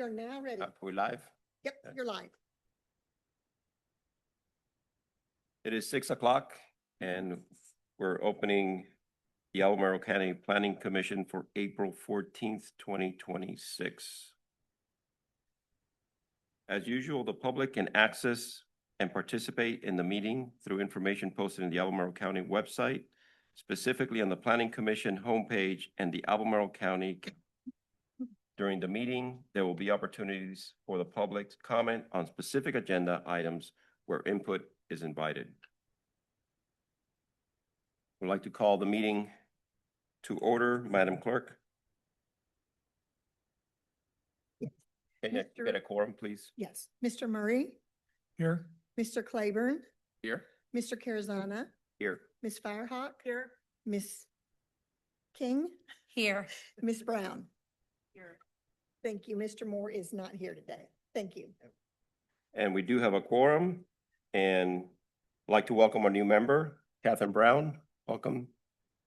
You're now ready. Are we live? Yep, you're live. It is 6 o'clock and we're opening the Albemarle County Planning Commission for April 14th, 2026. As usual, the public can access and participate in the meeting through information posted in the Albemarle County website, specifically on the Planning Commission homepage and the Albemarle County. During the meeting, there will be opportunities for the public to comment on specific agenda items where input is invited. We'd like to call the meeting to order, Madam Clerk. Yes. Can you get a quorum, please? Yes, Mr. Murray, Here. Mr. Claiborne, Here. Mr. Carazana, Here. Ms. Firehawk. Here. Ms. King, Here. Ms. Brown. Here. Thank you. Mr. Moore is not here today. Thank you. And we do have a quorum, and I'd like to welcome our new member, Catherine Brown. Welcome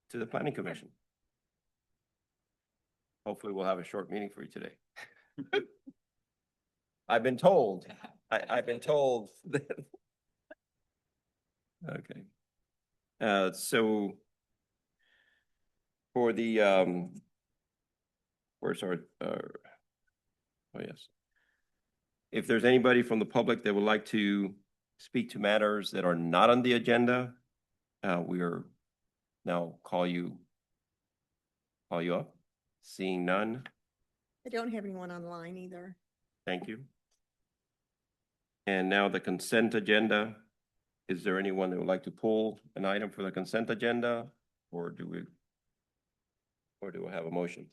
to the Planning Commission. Hopefully we'll have a short meeting for you today. I've been told, I've been told that. Okay. So for the, where's our, oh yes. If there's anybody from the public that would like to speak to matters that are not on the agenda, we are now call you up. Seeing none, I don't have anyone online either. thank you. And now the consent agenda. Is there anyone that would like to pull an item for the consent agenda, or do we have a motion?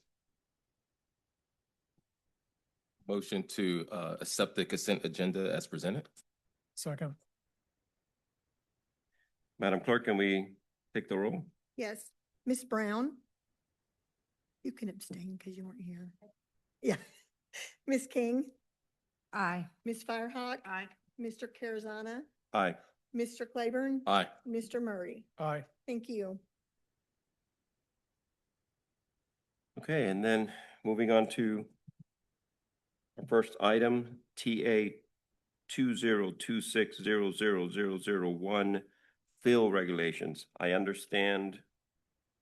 Motion to accept the consent agenda as presented. Second. Madam Clerk, can we take the roll? Yes, Ms. Brown. You can abstain because you weren't here. Yeah. Ms. King, Aye. Ms. Firehawk. Aye. Mr. Carazana, Aye. Mr. Claiborne, Aye. Mr. Murray. Aye. Thank you. Okay, and then moving on to our first item, TA 2026000001, fill regulations. I understand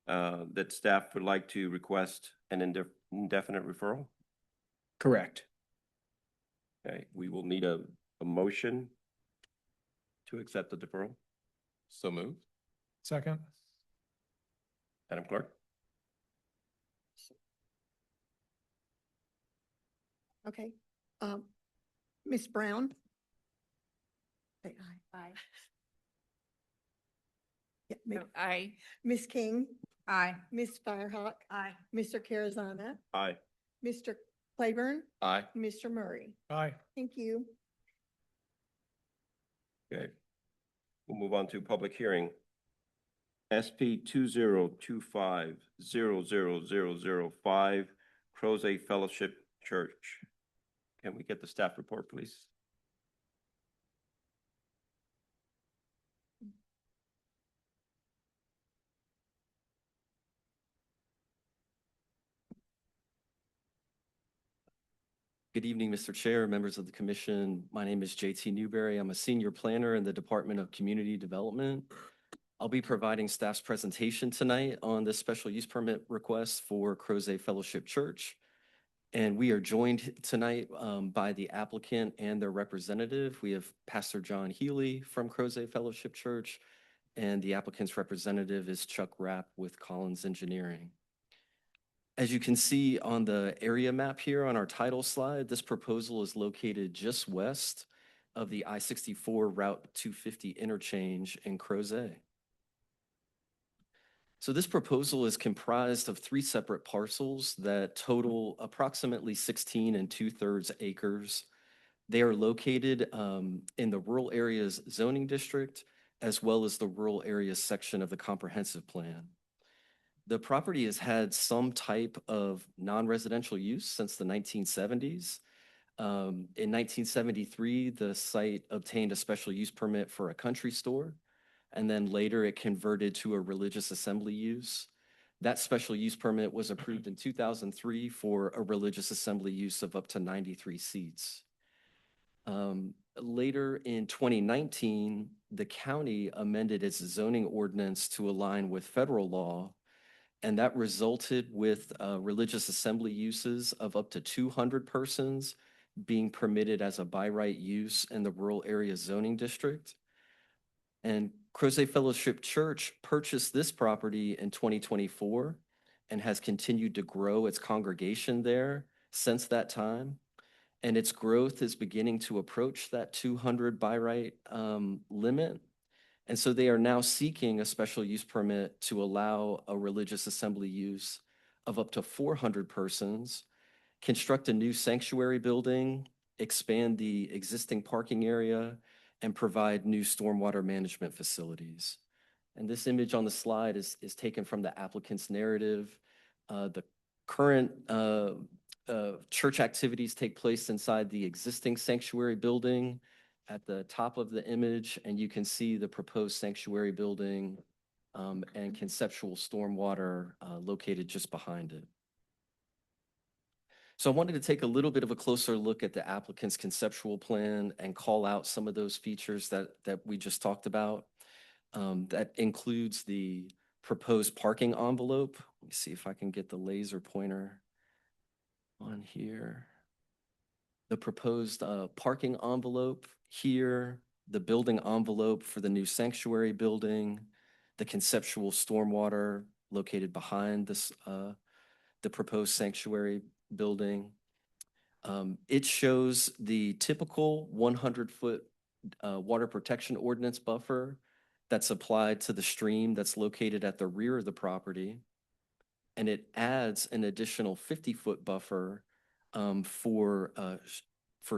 that staff would like to request an indefinite referral. Correct. Okay, we will need a motion to accept the deferral. So moved. Second. Madam Clerk? Okay. Ms. Brown. Say aye. Aye. Yeah, Aye. Ms. King, Aye. Ms. Firehawk, Aye. Mr. Carazana, Aye. Mr. Claiborne, Aye. Mr. Murray. Aye. Thank you. Okay. We'll move on to public hearing. SP 2025000005, Crozet Fellowship Church. Can we get the staff report, please? Good evening, Mr. Chair, members of the commission. My name is JT Newberry. I'm a senior planner in the Department of Community Development. I'll be providing staff's presentation tonight on this special use permit request for Crozet Fellowship Church. And we are joined tonight by the applicant and their representative. We have Pastor John Healy from Crozet Fellowship Church, and the applicant's representative is Chuck Rapp with Collins Engineering. As you can see on the area map here on our title slide, this proposal is located just west of the I-64 Route 250 interchange in Crozet. So this proposal is comprised of 3 separate parcels that total approximately 16 2/3 acres. They are located in the rural areas zoning district, as well as the rural areas section of the comprehensive plan. The property has had some type of non-residential use since the 1970s. In 1973, the site obtained a special use permit for a country store, and then later it converted to a religious assembly use. That special use permit was approved in 2003 for a religious assembly use of up to 93 seats. Later in 2019, the county amended its zoning ordinance to align with federal law, and that resulted with religious assembly uses of up to 200 persons being permitted as a by right use in the rural area zoning district. And Crozet Fellowship Church purchased this property in 2024 and has continued to grow its congregation there since that time. And its growth is beginning to approach that 200 by right limit. And so they are now seeking a special use permit to allow a religious assembly use of up to 400 persons, construct a new sanctuary building, expand the existing parking area, and provide new stormwater management facilities. And this image on the slide is taken from the applicant's narrative. The current church activities take place inside the existing sanctuary building at the top of the image, and you can see the proposed sanctuary building and conceptual stormwater located just behind it. So I wanted to take a little bit of a closer look at the applicant's conceptual plan and call out some of those features that we just talked about. That includes the proposed parking envelope. Let me see if I can get the laser pointer on here. The proposed parking envelope here, the building envelope for the new sanctuary building, the conceptual stormwater located behind this, the proposed sanctuary building. It shows the typical 100-foot water protection ordinance buffer that's applied to the stream that's located at the rear of the property. And it adds an additional 50-foot buffer for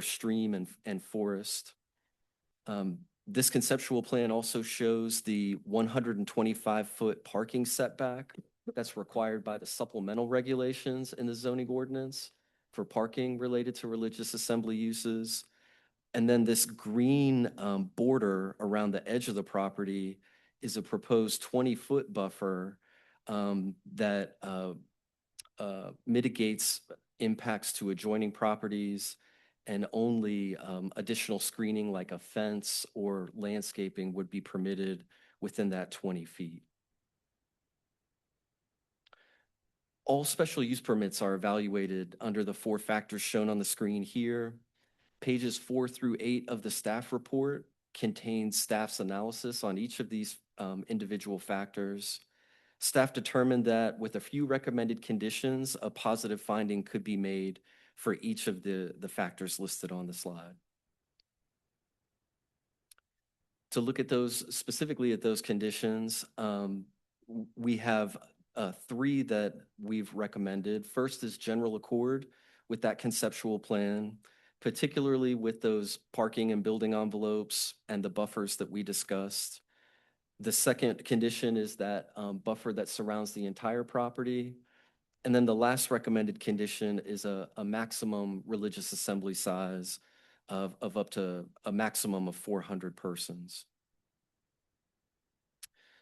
stream and forest. This conceptual plan also shows the 125-foot parking setback that's required by the supplemental regulations in the zoning ordinance for parking related to religious assembly uses. And then this green border around the edge of the property is a proposed 20-foot buffer that mitigates impacts to adjoining properties, and only additional screening like a fence or landscaping would be permitted within that 20 feet. All special use permits are evaluated under the 4 factors shown on the screen here. Pages 4 through 8 of the staff report contain staff's analysis on each of these individual factors. Staff determined that with a few recommended conditions, a positive finding could be made for each of the factors listed on the slide. To look at those, specifically at those conditions, we have 3 that we've recommended. First is general accord with that conceptual plan, particularly with those parking and building envelopes and the buffers that we discussed. The second condition is that buffer that surrounds the entire property. And then the last recommended condition is a maximum religious assembly size of up to a maximum of 400 persons.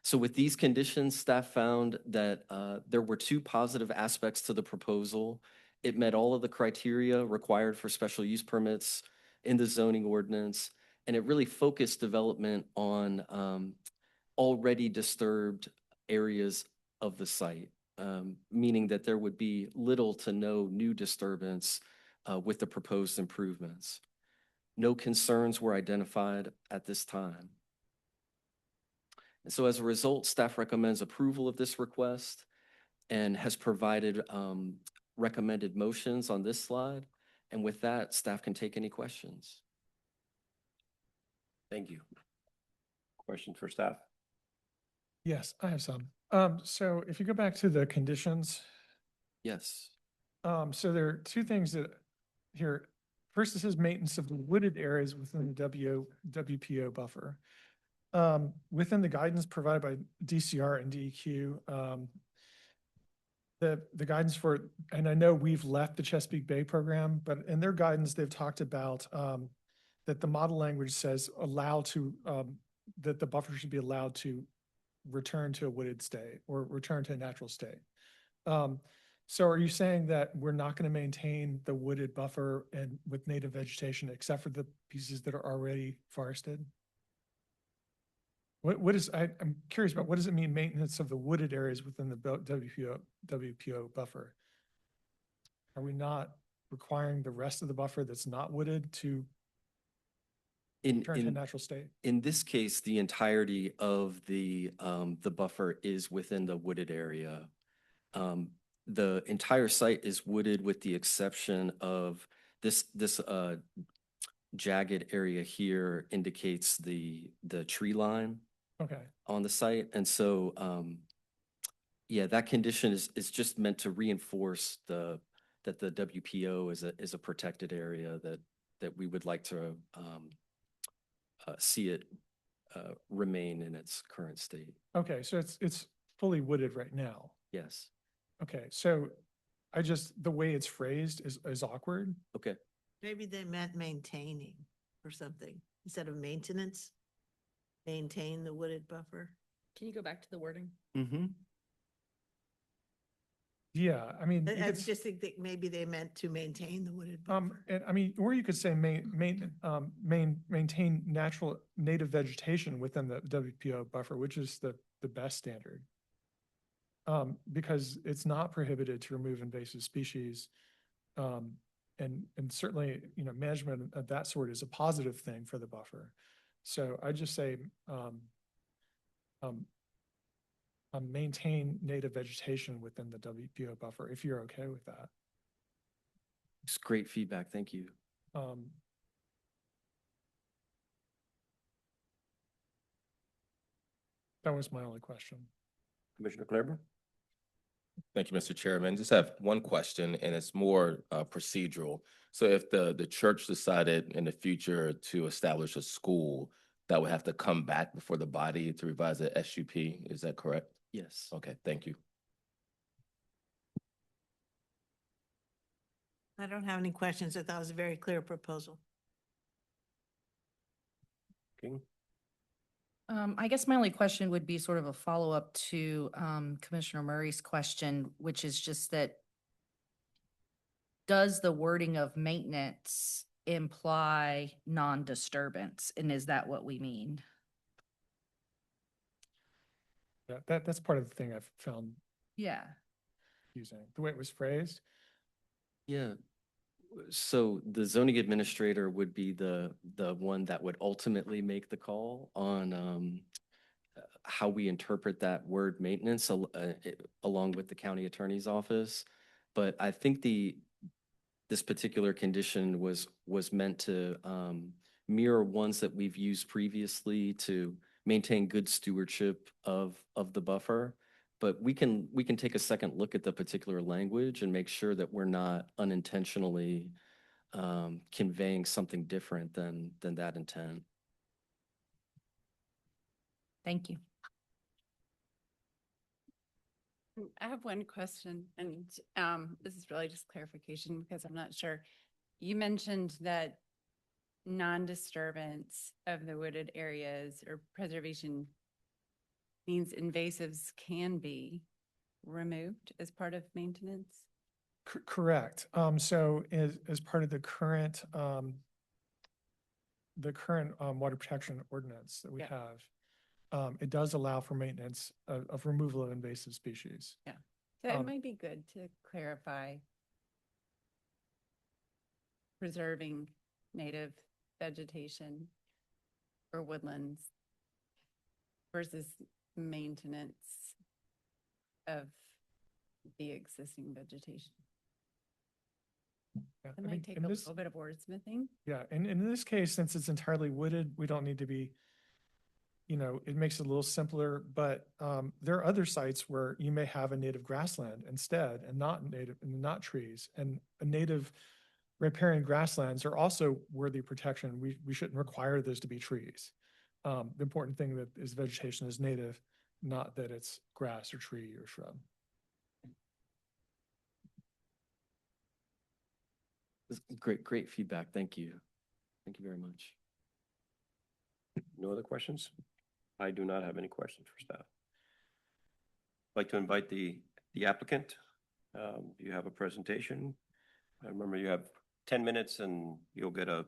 So with these conditions, staff found that there were 2 positive aspects to the proposal. It met all of the criteria required for special use permits in the zoning ordinance, and it really focused development on already disturbed areas of the site, meaning that there would be little to no new disturbance with the proposed improvements. No concerns were identified at this time. And so as a result, staff recommends approval of this request and has provided recommended motions on this slide. And with that, staff can take any questions. Thank you. Question for staff? Yes, I have some. So if you go back to the conditions, Yes. so there are 2 things that here. First, it says maintenance of the wooded areas within the WPO buffer. Within the guidance provided by DCR and DEQ, the guidance for, and I know we've left the Chesapeake Bay program, but in their guidance, they've talked about that the model language says that the buffer should be allowed to return to a wooded state or return to a natural state. So are you saying that we're not going to maintain the wooded buffer and with native vegetation except for the pieces that are already forested? I'm curious about, what does it mean, maintenance of the wooded areas within the WPO buffer? Are we not requiring the rest of the buffer that's not wooded to return to a natural state? In this case, the entirety of the buffer is within the wooded area. The entire site is wooded with the exception of this jagged area here indicates the tree line Okay, on the site. And so, yeah, that condition is just meant to reinforce that the WPO is a protected area that we would like to see it remain in its current state. okay, so it's fully wooded right now. Yes. Okay, so the way it's phrased is awkward. Okay. Maybe they meant maintaining or something instead of maintenance. Maintain the wooded buffer. Can you go back to the wording? Mm-hmm. Yeah, I mean, you I could just think that maybe they meant to maintain the wooded buffer. and I mean, or you could say maintain natural native vegetation within the WPO buffer, which is the best standard. Because it's not prohibited to remove invasive species. And certainly, management of that sort is a positive thing for the buffer. So I just say, maintain native vegetation within the WPO buffer, if you're okay with that. It's great feedback. Thank you. That was my only question. Commissioner Claiborne? Thank you, Mr. Chairman. Just have one question, and it's more procedural. So if the church decided in the future to establish a school, that would have to come back before the body to revise the SUP, is that correct? Yes. Okay, thank you. I don't have any questions. I thought it was a very clear proposal. King? I guess my only question would be sort of a follow-up to Commissioner Murray's question, which is just that does the wording of maintenance imply non-disturbance? And is that what we mean? Yeah, that's part of the thing I've found Yeah. confusing, the way it was phrased. Yeah. So the zoning administrator would be the one that would ultimately make the call on how we interpret that word maintenance along with the county attorney's office. But I think this particular condition was meant to mirror ones that we've used previously to maintain good stewardship of the buffer. But we can take a second look at the particular language and make sure that we're not unintentionally conveying something different than that intent. Thank you. I have one question, and this is really just clarification because I'm not sure. You mentioned that non-disturbance of the wooded areas or preservation means invasives can be removed as part of maintenance? Correct. So as part of the current water protection ordinance that we Yeah. have, it does allow for maintenance of removal of invasive species. Yeah. So it Um, might be good to clarify preserving native vegetation or woodlands versus maintenance of the existing vegetation. Yeah, It I might mean, take in a this- little bit of wordsmithing. Yeah, and in this case, since it's entirely wooded, we don't need to be, it makes it a little simpler, but there are other sites where you may have a native grassland instead and not trees. And a native riparian grasslands are also worthy of protection. We shouldn't require those to be trees. The important thing that is vegetation is native, not that it's grass or tree or shrub. Great feedback. Thank you. Thank you very much. No other questions? I do not have any questions for staff. like to invite the applicant. You have a presentation. Remember, you have 10 minutes and you'll go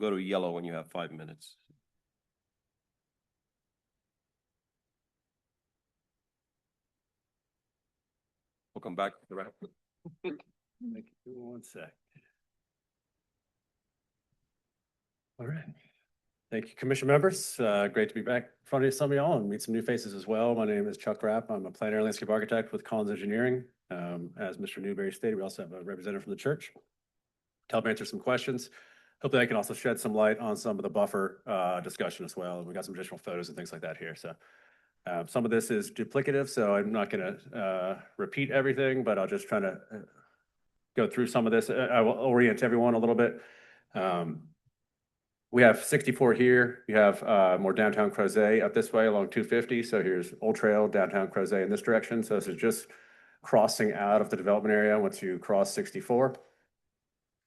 to yellow when you have 5 minutes. We'll come back to the wrap. Thank you. 1 sec. All right. Thank you, commission members. Great to be back in front of some of y'all and meet some new faces as well. My name is Chuck Rapp. I'm a planner and landscape architect with Collins Engineering. As Mr. Newberry stated, we also have a representative from the church to help answer some questions. Hopefully I can also shed some light on some of the buffer discussion as well. We got some additional photos and things like that here. So some of this is duplicative, so I'm not going to repeat everything, but I'll just try to go through some of this. I will orient everyone a little bit. We have 64 here. You have more downtown Crozet up this way along 250. So here's Old Trail, downtown Crozet in this direction. So this is just crossing out of the development area once you cross 64.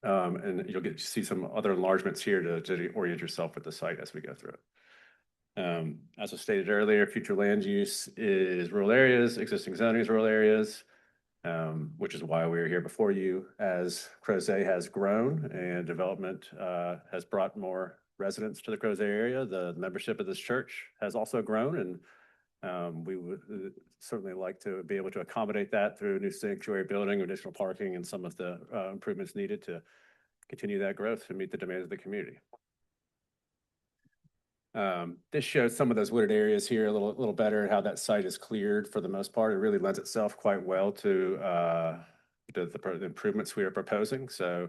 And you'll get to see some other enlargements here to orient yourself with the site as we go through it. As was stated earlier, future land use is rural areas, existing zoning is rural areas, which is why we're here before you. As Crozet has grown and development has brought more residents to the Crozet area, the membership of this church has also grown, and we would certainly like to be able to accommodate that through new sanctuary building, additional parking, and some of the improvements needed to continue that growth and meet the demands of the community. This shows some of those wooded areas here a little better, how that site is cleared for the most part. It really lends itself quite well to the improvements we are proposing. So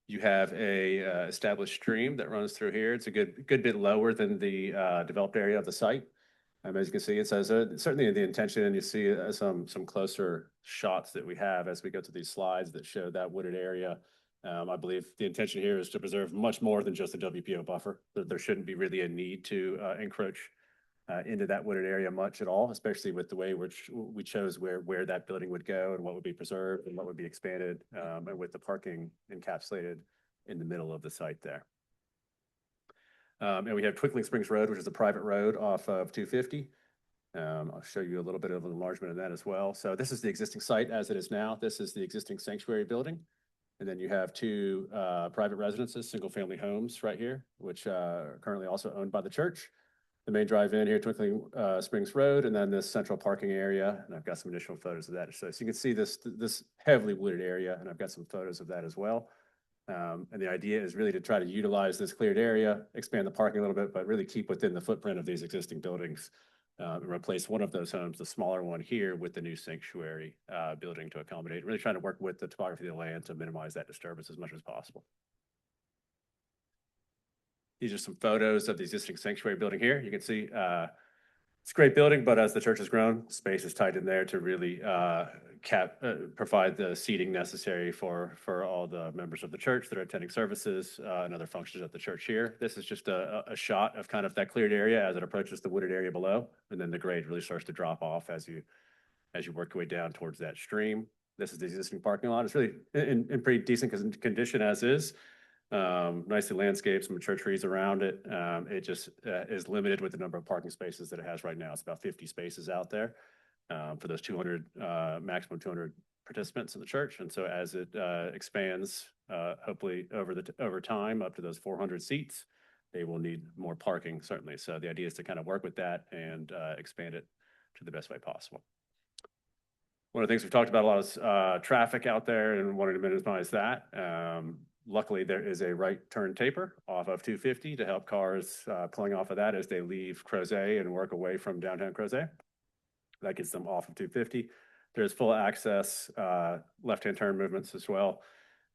you have a established stream that runs through here. It's a good bit lower than the developed area of the site. As you can see, it says certainly the intention, and you see some closer shots that we have as we go to these slides that show that wooded area. I believe the intention here is to preserve much more than just a WPO buffer. There shouldn't be really a need to encroach into that wooded area much at all, especially with the way we chose where that building would go and what would be preserved and what would be expanded, and with the parking encapsulated in the middle of the site there. And we have Twinkling Springs Road, which is a private road off of 250. I'll show you a little bit of an enlargement of that as well. So this is the existing site as it is now. This is the existing sanctuary building. And then you have two private residences, single-family homes right here, which are currently also owned by the church. The main drive-in here, Twinkling Springs Road, and then this central parking area. And I've got some additional photos of that. So you can see this heavily wooded area, and I've got some photos of that as well. And the idea is really to try to utilize this cleared area, expand the parking a little bit, but really keep within the footprint of these existing buildings, and replace one of those homes, the smaller one here, with the new sanctuary building to accommodate. Really trying to work with the topography of the land to minimize that disturbance as much as possible. These are some photos of the existing sanctuary building here. You can see it's a great building, but as the church has grown, space is tight in there to really provide the seating necessary for all the members of the church that are attending services and other functions at the church here. This is just a shot of kind of that cleared area as it approaches the wooded area below, and then the grade really starts to drop off as you work your way down towards that stream. This is the existing parking lot. It's really in pretty decent condition as is. Nicely landscaped, some mature trees around it. It just is limited with the number of parking spaces that it has right now. It's about 50 spaces out there for those maximum 200 participants in the church. And so as it expands, hopefully over time up to those 400 seats, they will need more parking, certainly. So the idea is to kind of work with that and expand it to the best way possible. One of the things we've talked about a lot is traffic out there and wanting to minimize that. Luckily, there is a right turn taper off of 250 to help cars pulling off of that as they leave Crozet and work away from downtown Crozet. That gets them off of 250. There's full access, left-hand turn movements as well.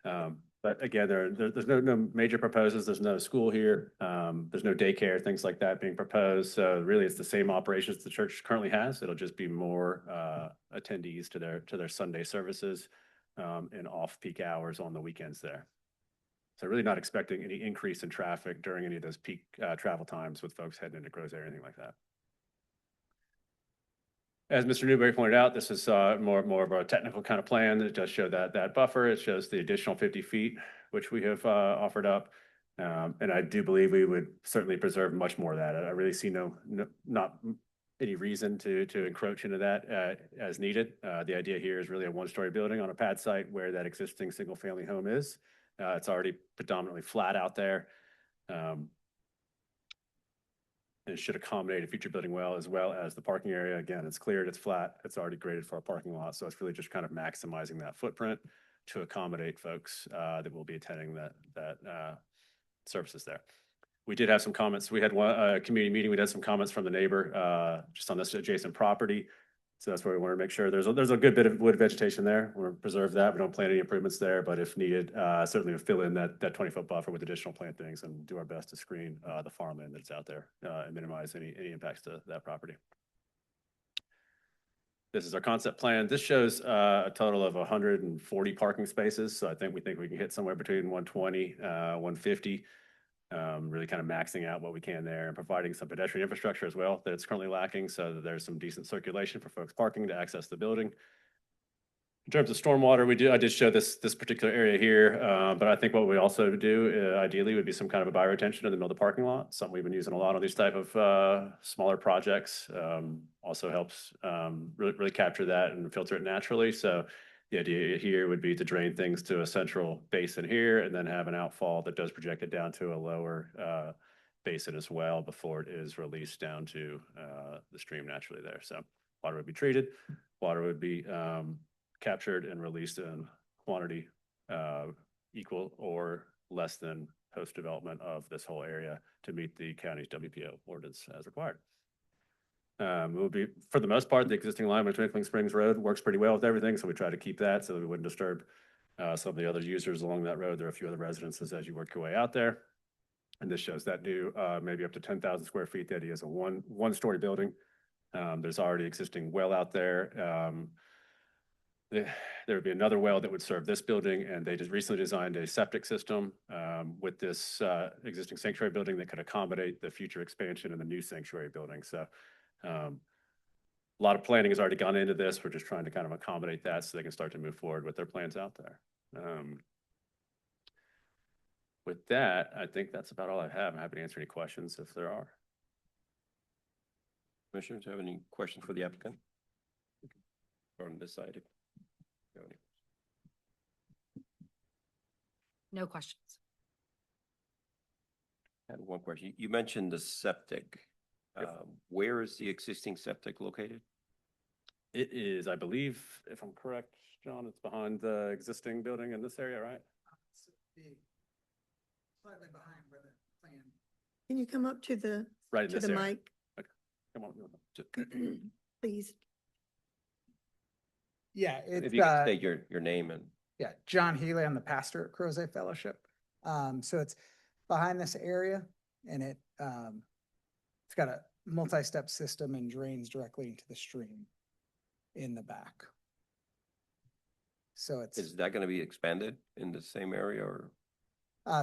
But again, there's no major proposals. There's no school here. There's no daycare, things like that being proposed. So really, it's the same operations the church currently has. It'll just be more attendees to their Sunday services and off-peak hours on the weekends there. So really not expecting any increase in traffic during any of those peak travel times with folks heading into Crozet or anything like that. As Mr. Newberry pointed out, this is more of a technical kind of plan that does show that buffer. It shows the additional 50 feet, which we have offered up. And I do believe we would certainly preserve much more of that. I really see not any reason to encroach into that as needed. The idea here is really a one-story building on a pad site where that existing single-family home is. It's already predominantly flat out there. And it should accommodate a future building well as the parking area. Again, it's cleared, it's flat, it's already graded for a parking lot. So it's really just kind of maximizing that footprint to accommodate folks that will be attending that services there. We did have some comments. We had one community meeting. We had some comments from the neighbor just on this adjacent property. So that's where we want to make sure there's a good bit of wood vegetation there. We want to preserve that. We don't plan any improvements there, but if needed, certainly we'll fill in that 20-foot buffer with additional plantings and do our best to screen the farmland that's out there and minimize any impacts to that property. This is our concept plan. This shows a total of 140 parking spaces. So we think we can hit somewhere between 120, 150. Really kind of maxing out what we can there and providing some pedestrian infrastructure as well that it's currently lacking so that there's some decent circulation for folks parking to access the building. In terms of stormwater, I did show this particular area here, but I think what we also do ideally would be some kind of a bioretention in the middle of the parking lot, something we've been using a lot on these type of smaller projects. Also helps really capture that and filter it naturally. So the idea here would be to drain things to a central basin here and then have an outfall that does project it down to a lower basin as well before it is released down to the stream naturally there. So water would be treated, water would be captured and released in quantity equal or less than post-development of this whole area to meet the county's WPO ordinance as required. It will be, for the most part, the existing line with Twinkling Springs Road works pretty well with everything, so we try to keep that so that we wouldn't disturb some of the other users along that road. There are a few other residences as you work your way out there. And this shows that new, maybe up to 10,000 square feet. That is a one-story building. There's already existing well out there. There would be another well that would serve this building, and they just recently designed a septic system with this existing sanctuary building that could accommodate the future expansion in the new sanctuary building. So a lot of planning has already gone into this. We're just trying to kind of accommodate that so they can start to move forward with their plans out there. With that, I think that's about all I have. I'm happy to answer any questions if there are. Commissioners, have any questions for the applicant? Or on this side? No questions. I had one question. You mentioned the septic. Yep. Where is the existing septic located? It is, I believe, if I'm correct, John, it's behind the existing building in this area, right? Slightly behind where the plan. Can you come up to the, Right in to this the area. mic, Okay. Come on. please? Yeah, If it's, you can state your name and. yeah, John Healy, I'm the pastor at Crozet Fellowship. So it's behind this area and it's got a multi-step system and drains directly into the stream in the back. So it's, Is that going to be expanded in the same area or?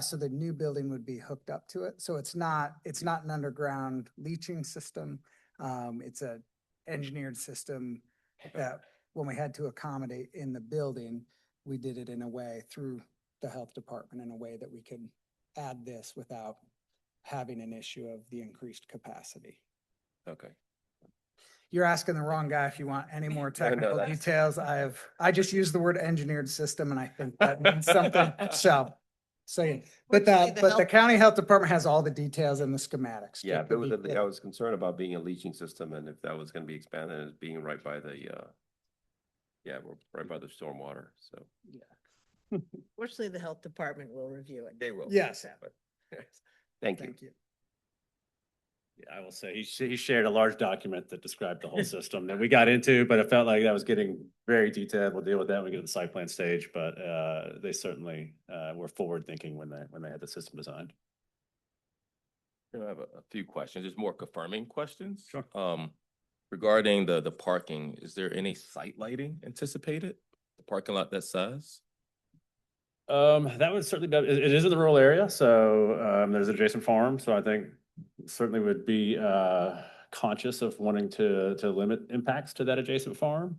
so the new building would be hooked up to it. So it's not an underground leaching system. It's a engineered system that when we had to accommodate in the building, we did it in a way through the health department in a way that we could add this without having an issue of the increased capacity. Okay. You're asking the wrong guy if you want any more No, technical that's- details. I just used the word engineered system and I think that means something. So, yeah. But Fortunately, the health- county health department has all the details in the schematics. Yeah, just if to it was, be clear. I was concerned about being a leaching system and if that was going to be expanded as being right by the, yeah, we're right by the stormwater, so. Fortunately, the health department will review it. They will. Yes. Thank you. Thank you. Yeah, I will say he shared a large document that described the whole system that we got into, but it felt like that was getting very detailed. We'll deal with that when we get to the site plan stage, but they certainly were forward thinking when they had the system designed. I have a few questions. There's more confirming questions. Sure. Regarding the parking, is there any site lighting anticipated? The parking lot that size? That would certainly be, it is in the rural area, so there's adjacent farm, so I think certainly would be conscious of wanting to limit impacts to that adjacent farm.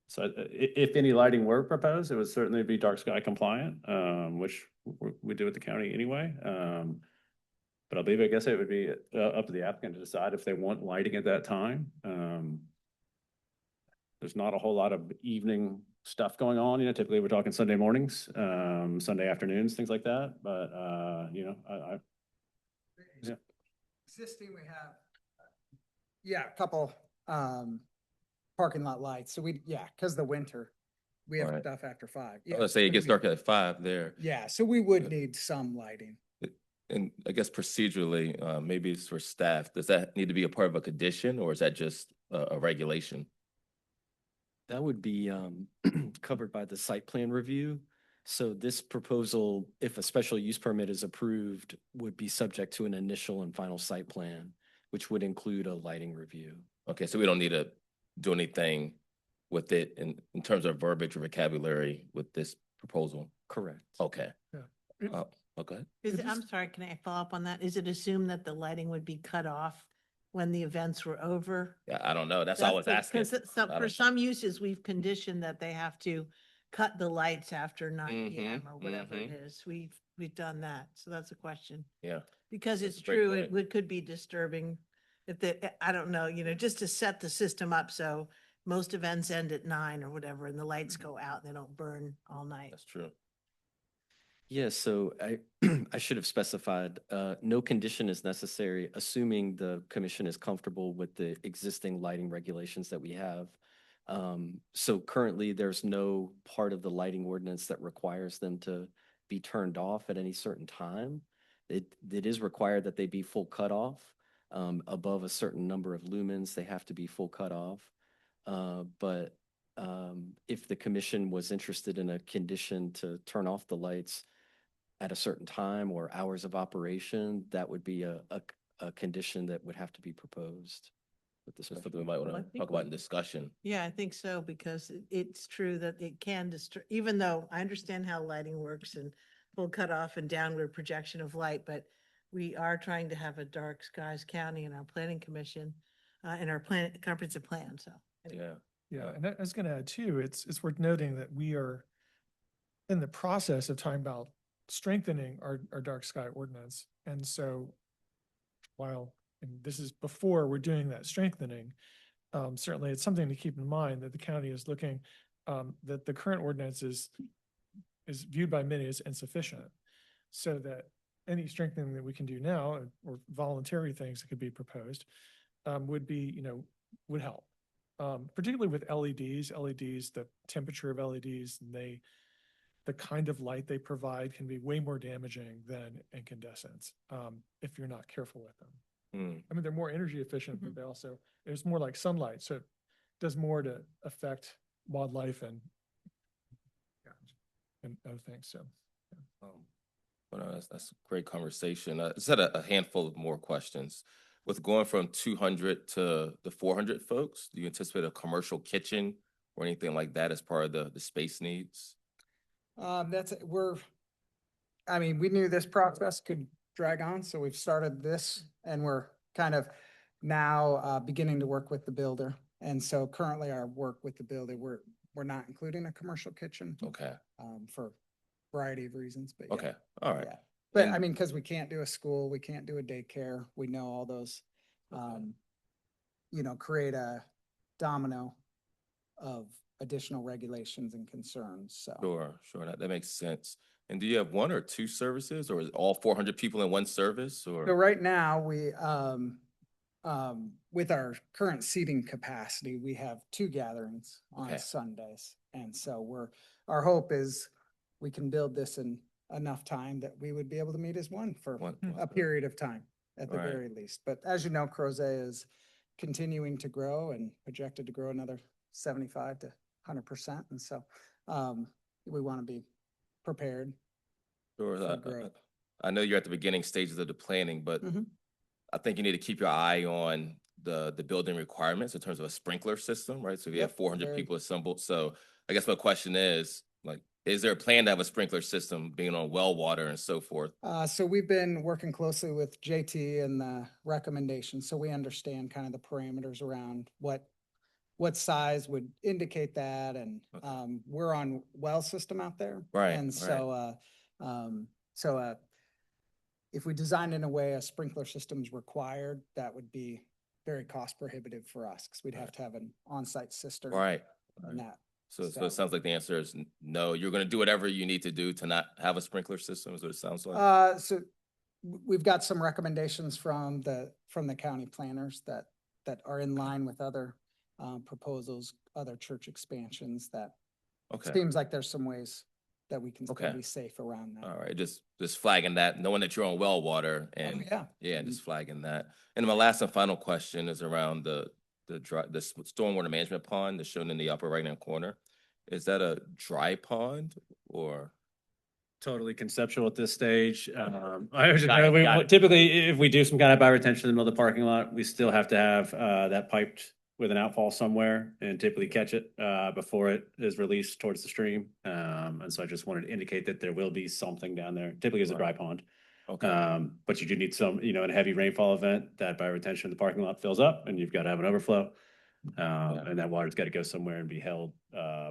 So if any lighting were proposed, it would certainly be dark sky compliant, which we do with the county anyway. But I believe, I guess it would be up to the applicant to decide if they want lighting at that time. There's not a whole lot of evening stuff going on, typically we're talking Sunday mornings, Sunday afternoons, things like that, but, yeah. Existing, we have, yeah, a couple, parking lot lights. So because the winter, we have Right. stuff after 5. I Yeah, was gonna say it it's gets gonna dark at 5 there. Yeah, so we would Yeah. need some lighting. And I guess procedurally, maybe it's for staff. Does that need to be a part of a condition or is that just a regulation? That would be covered by the site plan review. So this proposal, if a special use permit is approved, would be subject to an initial and final site plan, which would include a lighting review. Okay, so we don't need to do anything with it in terms of verbiage or vocabulary with this proposal? Correct. Okay. Yeah. Okay. I'm sorry, can I follow up on that? Is it assumed that the lighting would be cut off when the events were over? Yeah, I don't know. That's all I was asking. I For don't- some uses, we've conditioned that they have to cut the lights after 9 PM or whatever it is. We've done that. So that's a question. Yeah. Because That's it's a great true, point. it could be disturbing if I don't know, just to set the system up so most events end at 9 or whatever and the lights go out and they don't burn all night. That's true. Yeah, so I, I should have specified, no condition is necessary, assuming the commission is comfortable with the existing lighting regulations that we have. So currently, there's no part of the lighting ordinance that requires them to be turned off at any certain time. It is required that they be full cutoff. Above a certain number of lumens, they have to be full cutoff. But if the commission was interested in a condition to turn off the lights at a certain time or hours of operation, that would be a condition that would have to be proposed with the That's special. something we might Well, I want to think talk about we- in discussion. Yeah, I think so, because it's true that it can disturb, even though I understand how lighting works and full cutoff and downward projection of light, but we are trying to have a dark skies county in our planning commission, in our comprehensive plan, so. anyway. Yeah. Yeah, and I was gonna add too, it's worth noting that we are in the process of talking about strengthening our dark sky ordinance. And so while, and this is before we're doing that strengthening, certainly it's something to keep in mind that the county is looking, that the current ordinance is viewed by many as insufficient. So that any strengthening that we can do now or voluntary things that could be proposed would be, would help. Particularly with LEDs, the temperature of LEDs, and the kind of light they provide can be way more damaging than incandescents if you're not careful with them. I mean, they're more energy efficient, but it's more like sunlight, so it does more to affect wildlife and other things, so. That's a great conversation. I just had a handful of more questions. With going from 200 to the 400 folks, do you anticipate a commercial kitchen or anything like that as part of the space needs? We knew this process could drag on, so we've started this and we're kind of now beginning to work with the builder. And so currently our work with the builder, we're not including a commercial kitchen Okay. for a variety of reasons, but yeah. Okay. All right. Yeah. But And- because we can't do a school, we can't do a daycare, we know all those, create a domino of additional regulations and concerns, so. Sure. That makes sense. And do you have one or two services or is all 400 people in one service So or? right now, with our current seating capacity, we have 2 gatherings on Okay. Sundays. And so our hope is we can build this in enough time that we would be able to meet as one for a period of time at the Right. very least. But as you know, Crozet is continuing to grow and projected to grow another 75 to 100%. And so we want to be prepared. Sure. for growth. I know you're at the beginning stages of the planning, but Mhm. I think you need to keep your eye on the building requirements in terms of a sprinkler system, right? So if you have Yep, 400 very. people assembled, so I guess my question is, is there a plan to have a sprinkler system being on well water and so forth? So we've been working closely with JT and the recommendations, so we understand kind of the parameters around what size would indicate that, and Okay. we're on well system out there. Right, And right. so if we designed in a way a sprinkler system is required, that would be very cost prohibitive for us because we'd have to have an on-site cistern. Right. And that. So it sounds like the answer is no. You're going to do whatever you need to do to not have a sprinkler system, is what it sounds like. So we've got some recommendations from the county planners that are in line with other proposals, other church expansions that Okay. seems like there's some ways that we can still Okay. be safe around that. All right. Just flagging that, knowing that you're on well water and yeah. yeah, just flagging that. And my last and final question is around the stormwater management pond that's shown in the upper right-hand corner. Is that a dry pond or? Totally conceptual at this stage. Got it. Typically, if we do some kind of bioretention in the middle of the parking lot, we still have to have that piped with an outfall somewhere and typically catch it before it is released towards the stream. And so I just wanted to indicate that there will be something down there. Typically it's a dry pond. Okay. But you do need some, in a heavy rainfall event, that bioretention in the parking lot fills up and you've got to have an overflow. And that water's got to go somewhere and be held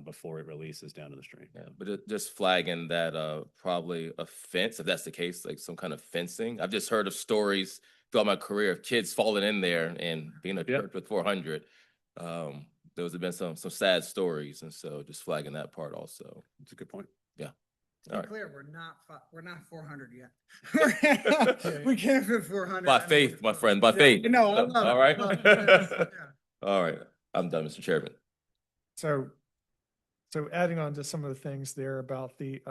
before it releases down to the stream. Yeah, but just flagging that probably a fence, if that's the case, like some kind of fencing. I've just heard of stories throughout my career of kids falling in there and being a church with 400. Those have been some sad stories, and so just flagging that part also. That's a good point. Yeah. To be All right. clear, we're not 400 yet. We can't fit 400. By faith, my friend, by faith. No, I love it. All right. I love it. Yeah. All right. I'm done, Mr. Chairman. So adding on to some of the things there about the,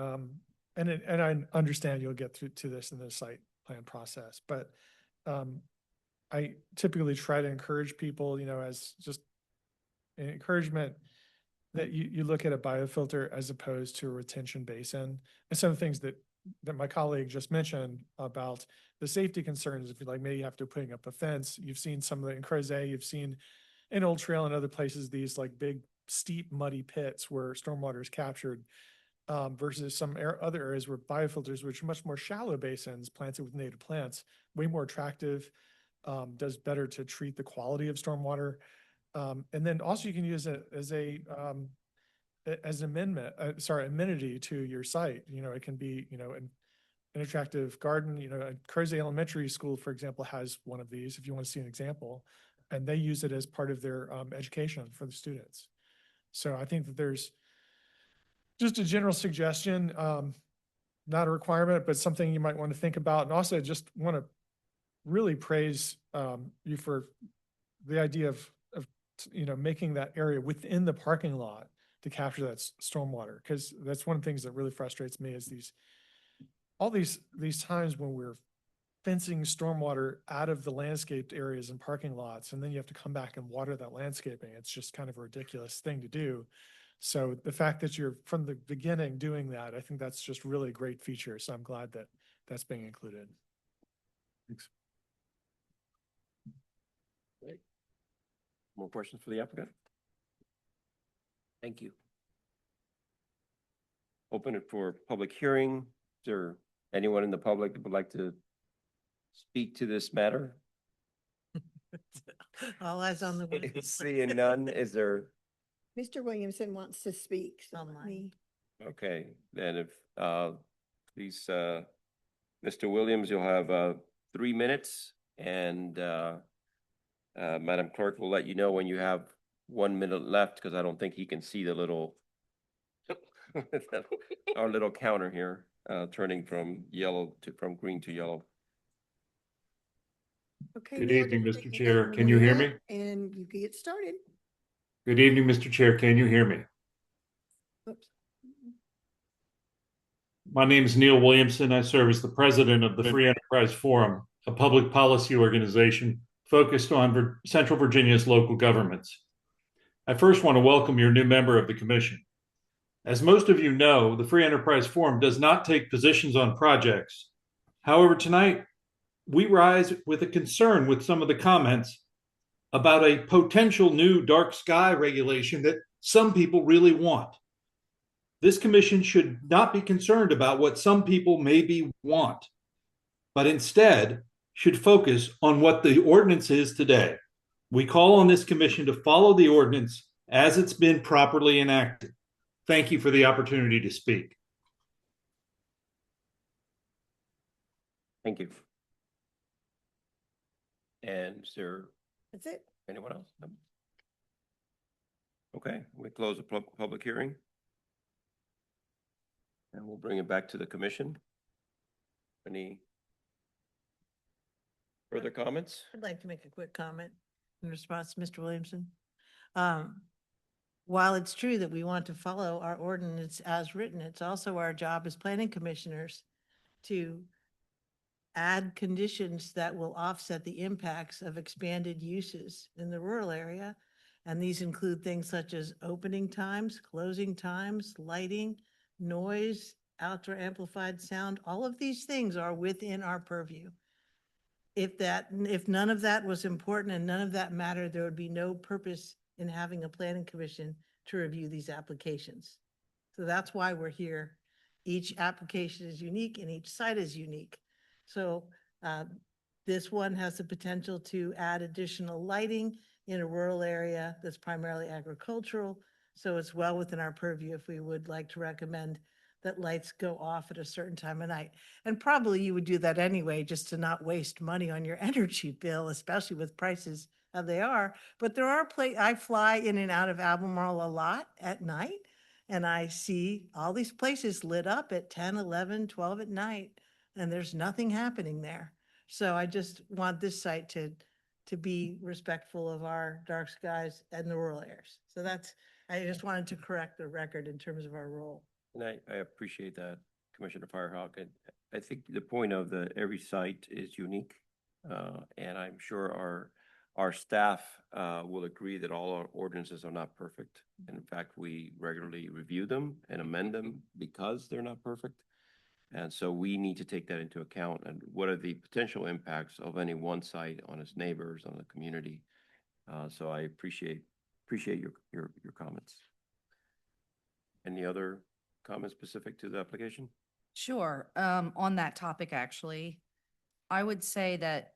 and I understand you'll get through to this in the site plan process, but I typically try to encourage people, as just an encouragement that you look at a biofilter as opposed to a retention basin. And some of the things that my colleague just mentioned about the safety concerns, if you like, maybe you have to putting up a fence. You've seen some of the, in Crozet, you've seen in Old Trail and other places, these like big, steep, muddy pits where stormwater is captured versus some other areas where biofilters, which are much more shallow basins planted with native plants, way more attractive, does better to treat the quality of stormwater. And then also you can use it as an amenity to your site. It can be, an attractive garden. Crozet Elementary School, for example, has one of these, if you want to see an example, and they use it as part of their education for the students. So I think that there's just a general suggestion, not a requirement, but something you might want to think about. And also just want to really praise you for the idea of making that area within the parking lot to capture that stormwater, because that's one of the things that really frustrates me is all these times when we're fencing stormwater out of the landscaped areas and parking lots, and then you have to come back and water that landscaping. It's just kind of a ridiculous thing to do. So the fact that you're from the beginning doing that, I think that's just really a great feature. So I'm glad that that's being included. Thanks. Great. More questions for the applicant? Thank you. Open it for public hearing. Is there anyone in the public that would like to speak to this matter? All eyes on the window. Seeing none, is there? Mr. Williamson wants to speak. So let Online. me- Okay, then if, please, Mr. Williams, you'll have 3 minutes, and Madam Clerk will let you know when you have 1 minute left, because I don't think he can see the little our little counter here, turning from green to yellow. Okay. Good now evening, just Mr. take Chair. that Can you hear one me? up And you can get started. Good evening, Mr. Chair. Can you hear me? Oops. My name is Neil Williamson. I serve as the president of the Free Enterprise Forum, a public policy organization focused on Central Virginia's local governments. I first want to welcome your new member of the commission. As most of you know, the Free Enterprise Forum does not take positions on projects. However, tonight, we rise with a concern with some of the comments about a potential new dark sky regulation that some people really want. This commission should not be concerned about what some people maybe want, but instead should focus on what the ordinance is today. We call on this commission to follow the ordinance as it's been properly enacted. Thank you for the opportunity to speak. Thank you. And is there That's it. anyone else? No? Okay, we close the public hearing. And we'll bring it back to the commission. Any further comments? I'd like to make a quick comment in response to Mr. Williamson. While it's true that we want to follow our ordinance as written, it's also our job as planning commissioners to add conditions that will offset the impacts of expanded uses in the rural area. And these include things such as opening times, closing times, lighting, noise, outdoor amplified sound. All of these things are within our purview. If none of that was important and none of that mattered, there would be no purpose in having a planning commission to review these applications. So that's why we're here. Each application is unique and each site is unique. So this one has the potential to add additional lighting in a rural area that's primarily agricultural. So it's well within our purview if we would like to recommend that lights go off at a certain time of night. And probably you would do that anyway, just to not waste money on your energy bill, especially with prices how they are. But there are I fly in and out of Albemarle a lot at night, and I see all these places lit up at 10, 11, 12 at night, and there's nothing happening there. So I just want this site to be respectful of our dark skies and the rural areas. So I just wanted to correct the record in terms of our role. And I appreciate that, Commissioner Firehawk. And I think the point of every site is unique. And I'm sure our staff will agree that all our ordinances are not perfect. And in fact, we regularly review them and amend them because they're not perfect. And so we need to take that into account. And what are the potential impacts of any one site on its neighbors, on the community? So I appreciate your comments. Any other comments specific to the application? Sure. On that topic, actually, I would say that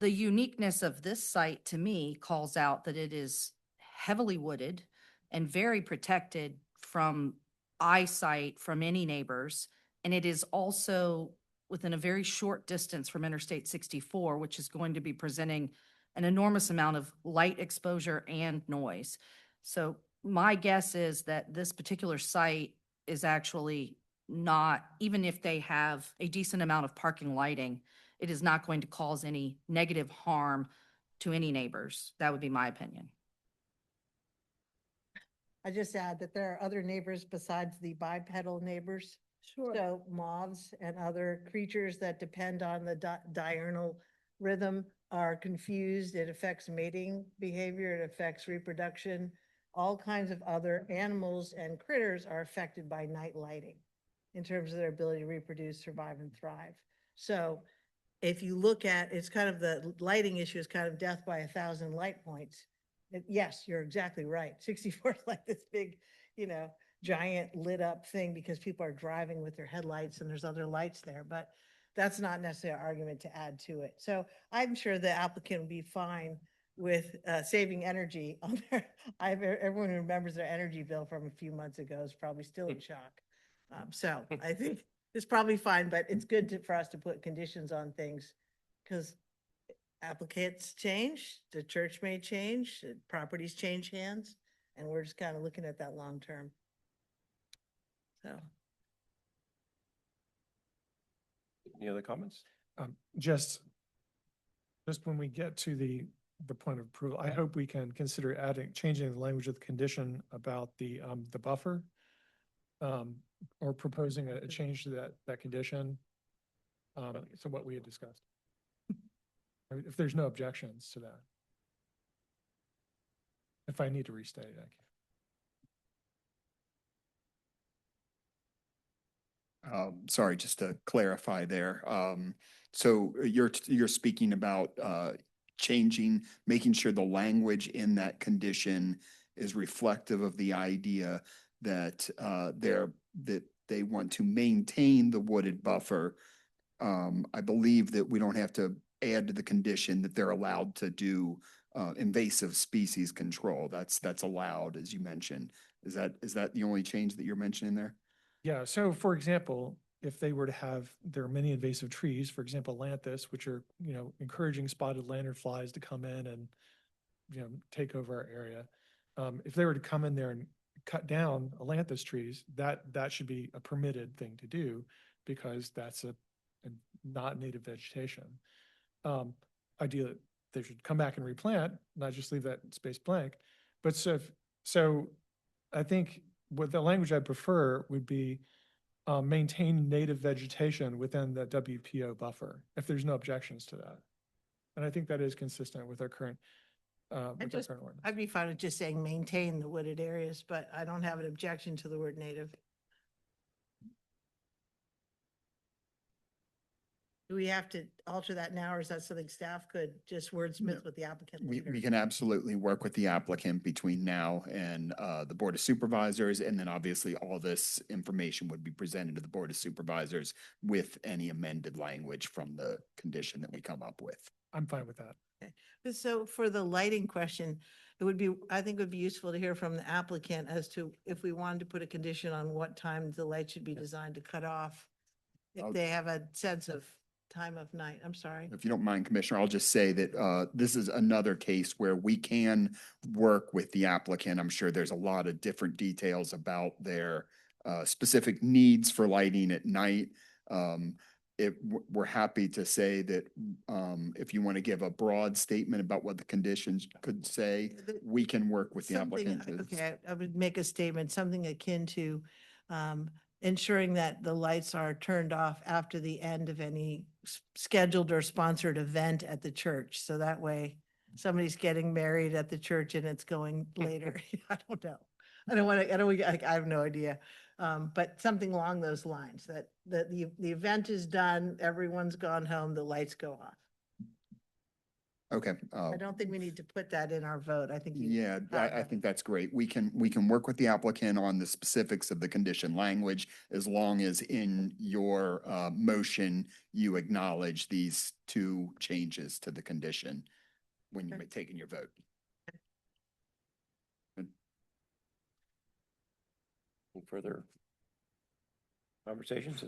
the uniqueness of this site to me calls out that it is heavily wooded and very protected from eyesight from any neighbors. And it is also within a very short distance from Interstate 64, which is going to be presenting an enormous amount of light exposure and noise. So my guess is that this particular site is actually not, even if they have a decent amount of parking lighting, it is not going to cause any negative harm to any neighbors. That would be my opinion. I just add that there are other neighbors besides the bipedal neighbors. Sure. So moths and other creatures that depend on the diurnal rhythm are confused. It affects mating behavior. It affects reproduction. All kinds of other animals and critters are affected by night lighting in terms of their ability to reproduce, survive, and thrive. So if you look at, it's kind of the lighting issue is kind of death by 1,000 light points. Yes, you're exactly right. 64 is like this big, giant lit up thing because people are driving with their headlights and there's other lights there, but that's not necessarily an argument to add to it. So I'm sure the applicant will be fine with saving energy on their, everyone who remembers their energy bill from a few months ago is probably still in shock. So I think it's probably fine, but it's good for us to put conditions on things because applicants change, the church may change, properties change hands, and we're just kind of looking at that long term. So. Any other comments? Just when we get to the point of approval, I hope we can consider changing the language of the condition about the buffer, or proposing a change to that condition. So what we had discussed. If there's no objections to that. If I need to restate it, I can. Sorry, just to clarify there. So you're speaking about making sure the language in that condition is reflective of the idea that that they want to maintain the wooded buffer. I believe that we don't have to add to the condition that they're allowed to do invasive species control. That's allowed, as you mentioned. Is that the only change that you're mentioning there? Yeah. So for example, if they were to have, there are many invasive trees, for example, lanthus, which are, encouraging spotted lanternflies to come in and, take over our area. If they were to come in there and cut down lanthus trees, that should be a permitted thing to do because that's a not native vegetation. Ideally, they should come back and replant, not just leave that space blank. But so I think what the language I prefer would be maintain native vegetation within the WPO buffer, if there's no objections to that. And I think that is consistent with our current, ordinance. I'd be fine with just saying maintain the wooded areas, but I don't have an objection to the word native. Do we have to alter that now, or is that something staff could just wordsmith with the applicant later? We can absolutely work with the applicant between now and the Board of Supervisors. And then obviously all this information would be presented to the Board of Supervisors with any amended language from the condition that we come up with. I'm fine with that. Okay. So for the lighting question, I think it would be useful to hear from the applicant as to if we wanted to put a condition on what time the light should be designed to cut off. If I'll- they have a sense of time of night, I'm sorry. If you don't mind, Commissioner, I'll just say that this is another case where we can work with the applicant. I'm sure there's a lot of different details about their specific needs for lighting at night. We're happy to say that if you want to give a broad statement about what the conditions could say, we can work with the applicant. Okay, I would make a statement, something akin to ensuring that the lights are turned off after the end of any scheduled or sponsored event at the church. So that way somebody's getting married at the church and it's going later. I don't know. I have no idea. But something along those lines, that the event is done, everyone's gone home, the lights go off. Okay. I don't think we need to put that in our vote. I think. Yeah, I think that's great. We can work with the applicant on the specifics of the condition language as long as in your motion, you acknowledge these two changes to the condition when you're taking your vote. Any further conversations?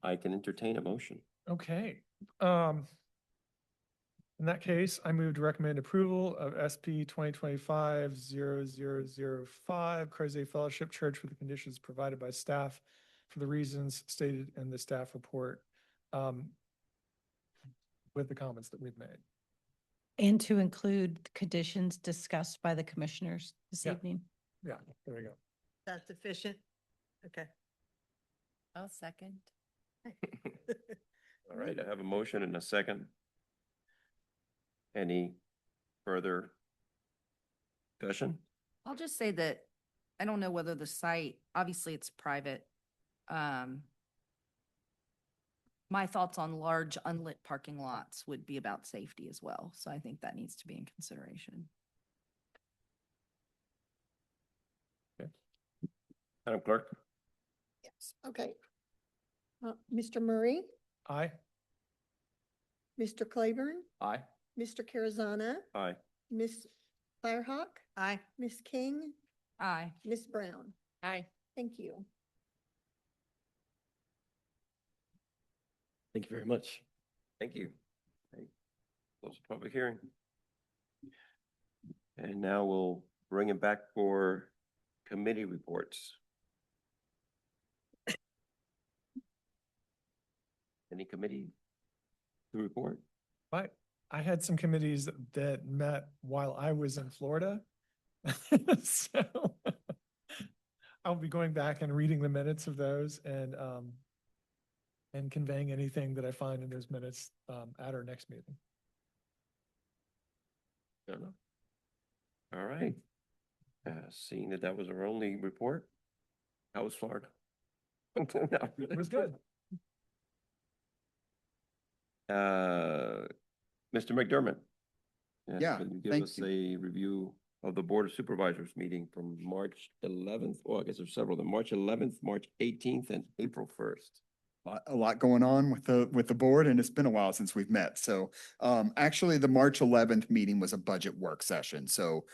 I can entertain a motion. Okay. In that case, I move to recommend approval of SP 2025-0005 Crozet Fellowship Church with the conditions provided by staff for the reasons stated in the staff report, with the comments that we've made. And to include conditions discussed by the commissioners this Yeah. evening. Yeah, there we go. That's sufficient? Okay. I'll second. All right, I have a motion and a second. Any further discussion? I'll just say that I don't know whether the site, obviously it's private. My thoughts on large unlit parking lots would be about safety as well. So I think that needs to be in consideration. Madam Clerk? Yes, okay. Mr. Murray, Aye. Mr. Claiborne, Aye. Mr. Carazana, Aye. Ms. Firehawk, Aye. Ms. King, Aye. Ms. Brown. Aye. Thank you. Thank you very much. Thank you. Close the public hearing. And now we'll bring it back for committee reports. Any committee to report? Right. I had some committees that met while I was in Florida. So I'll be going back and reading the minutes of those and conveying anything that I find in those minutes at our next meeting. Fair enough. All right. Seeing that was our only report, how was Florida? It was good. Mr. McDermott. Yeah, Can you give thank us a review of the Board of Supervisors meeting from March 11th? Well, I guess there's several, the March 11th, March 18th, and April 1st. A lot going on with the board, and it's been a while since we've met. So actually, the March 11th meeting was a budget work session. So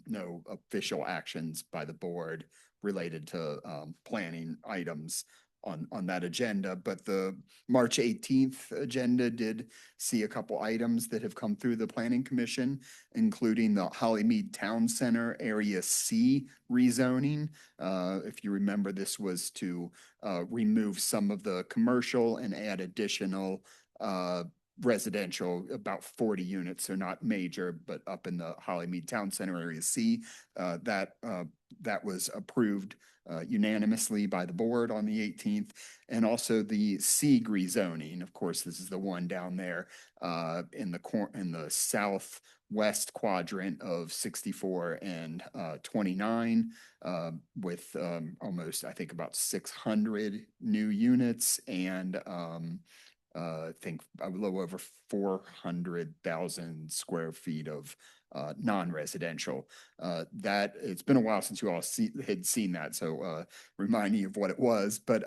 no official actions by the board related to planning items. on that agenda. But the March 18th agenda did see a couple items that have come through the Planning Commission, including the Hollymead Town Center Area C rezoning. If you remember, this was to remove some of the commercial and add additional residential, about 40 units, so not major, but up in the Hollymead Town Center Area C. That was approved unanimously by the board on the 18th. And also the C rezoning. Of course, this is the one down there in the southwest quadrant of 64 and 29 with almost, I think, about 600 new units and I think a little over 400,000 square feet of non-residential. That it's been a while since you all had seen that, so remind me of what it was. But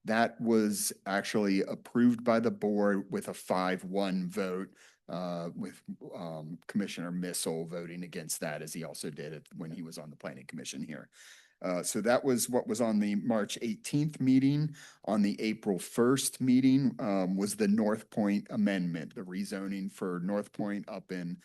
that was actually approved by the board with a 5-1 vote, with Commissioner Missile voting against that, as he also did it when he was on the Planning Commission here. So that was what was on the March 18th meeting. On the April 1st meeting was the North Point amendment, the rezoning for North Point up in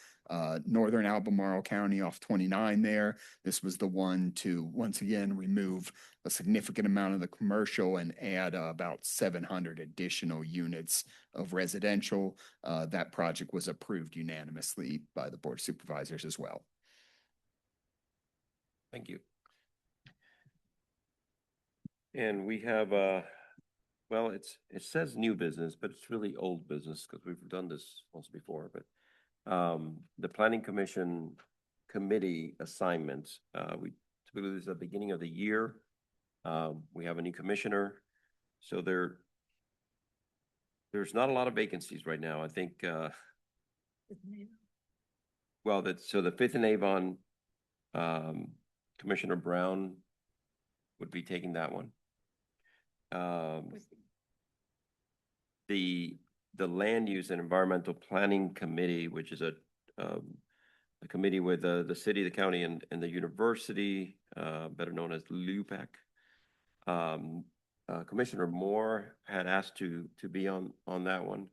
northern Albemarle County off 29 there. This was the one to, once again, remove a significant amount of the commercial and add about 700 additional units of residential. That project was approved unanimously by the Board of Supervisors as well. Thank you. And we have, well, it says new business, but it's really old business because we've done this once before, but the Planning Commission committee assignments, we typically do this at the beginning of the year. We have a new commissioner, so there's not a lot of vacancies right now. I think, well, so the Fifth and Avon, Commissioner Brown would be taking that one. The Land Use and Environmental Planning Committee, which is a committee with the city, the county, and the university, better known as LUPAC. Commissioner Moore had asked to be on that one.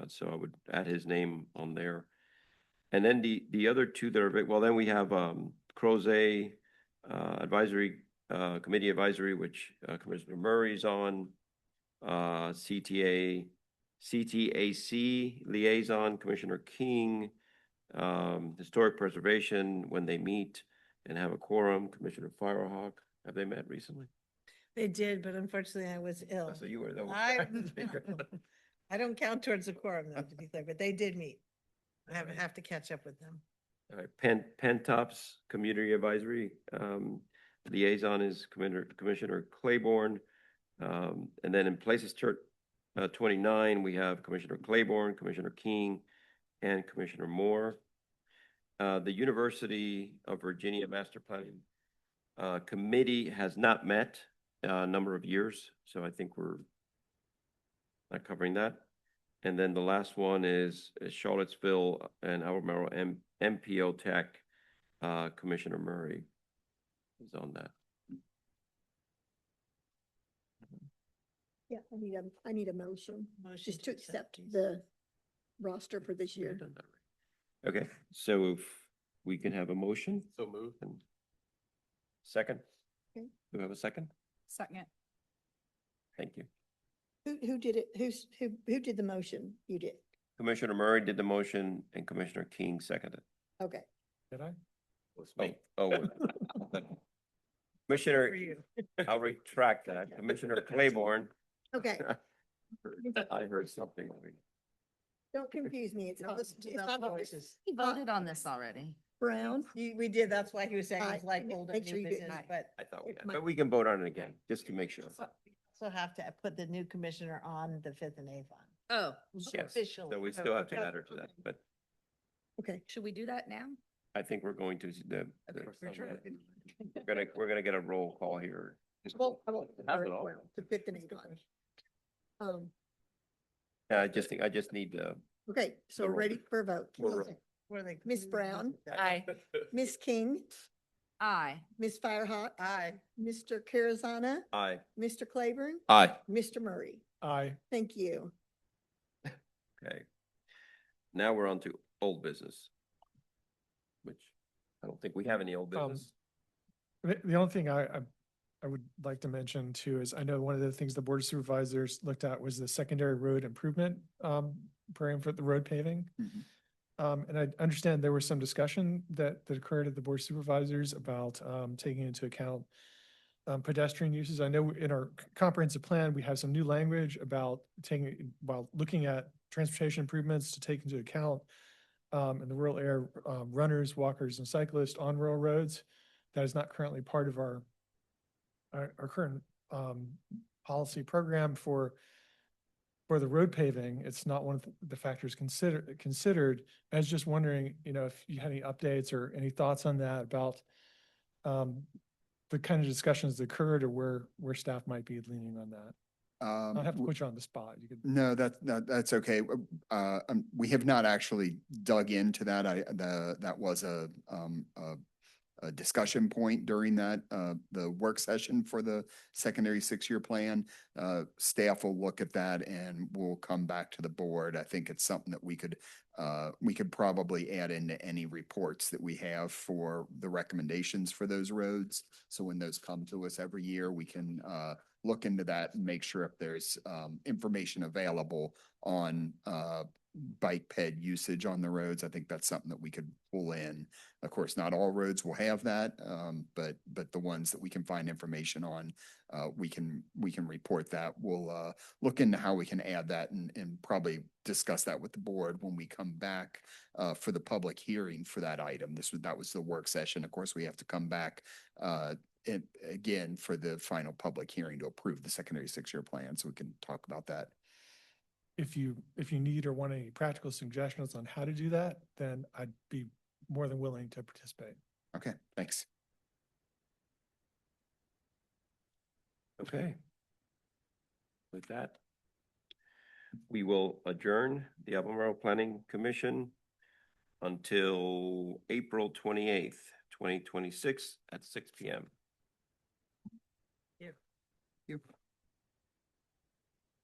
So I would add his name on there. And then the other two that are, well, then we have Crozet Advisory Committee Advisory, which Commissioner Murray's on, CTAC Liaison, Commissioner King, Historic Preservation, when they meet and have a quorum, Commissioner Firehawk. Have they met recently? They did, but unfortunately I was ill. So you were the I don't count towards the quorum though, to be clear, but they did meet. I have to catch up with them. All right, Pentops Community Advisory Liaison is Commissioner Claiborne. And then in Places Church 29, we have Commissioner Claiborne, Commissioner King, and Commissioner Moore. The University of Virginia Master Planning Committee has not met a number of years, so I think we're not covering that. And then the last one is Charlottesville and Albemarle MPO Tech. Commissioner Murray is on that. Yeah, I need a motion, Motion just to accept these. the roster for this year. Okay, so if we can have a motion. So moved. And second? Okay. Do we have a second? Second. Thank you. Who did it? Who did the motion? You did. Commissioner Murray did the motion and Commissioner King seconded. Okay. Did I? Oh. Commissioner, I'll retract that. Commissioner Claiborne. Okay. I heard something. Don't confuse me. It's Now not, listen to it's the not voices. We voted on this already. Brown. We did, that's why he was saying it was Aye. like old Make and sure new you did. business, Aye. but I thought we It's had, my- but we can vote on it again, just to make sure. also have to put the new commissioner on the Fifth and Avon. Oh, Yes, Officially. so we still have to add her to that, but Okay. should we do that now? I think we're going to, We're we're gonna get a roll call here. Well, I won't. Have it all. The Fifth and Avon. Yeah, I just need Okay, so The we're roll. ready for a vote. We're ready. Where they. Miss Brown? Aye. Miss King, Aye. Ms. Firehawk. Aye. Mr. Carazana. Aye. Mr. Claiborne. Aye. Mr. Murray. Aye. Thank you. Okay. Now we're on to old business. Which I don't think we have any old Um, business. The only thing I would like to mention too is I know one of the things the Board of Supervisors looked at was the secondary road improvement program for the road paving. Mhm. And I understand there was some discussion that occurred at the Board of Supervisors about taking into account pedestrian uses. I know in our comprehensive plan, we have some new language about taking, while looking at transportation improvements to take into account in the rural area, runners, walkers, and cyclists on rural roads. That is not currently part of our current policy program for the road paving. It's not one of the factors considered. I was just wondering, if you had any updates or any thoughts on that about the kind of discussions that occurred or where staff might be leaning on that. I don't have to put you on the spot. You could. No, that's okay. We have not actually dug into that. That was a discussion point during that, the work session for the secondary 6-year plan. Staff will look at that and we'll come back to the board. I think it's something that we could probably add into any reports that we have for the recommendations for those roads. So when those come to us every year, we can look into that and make sure if there's information available on bike ped usage on the roads. I think that's something that we could pull in. Of course, not all roads will have that, but the ones that we can find information on, we can report that. We'll look into how we can add that and probably discuss that with the board when we come back for the public hearing for that item. That was the work session. Of course, we have to come back again for the final public hearing to approve the secondary 6-year plan, so we can talk about that. If you need or want any practical suggestions on how to do that, then I'd be more than willing to participate. Okay, thanks. Okay. With that, we will adjourn the Albemarle Planning Commission until April 28th, 2026 at 6 p.m. Yeah. You.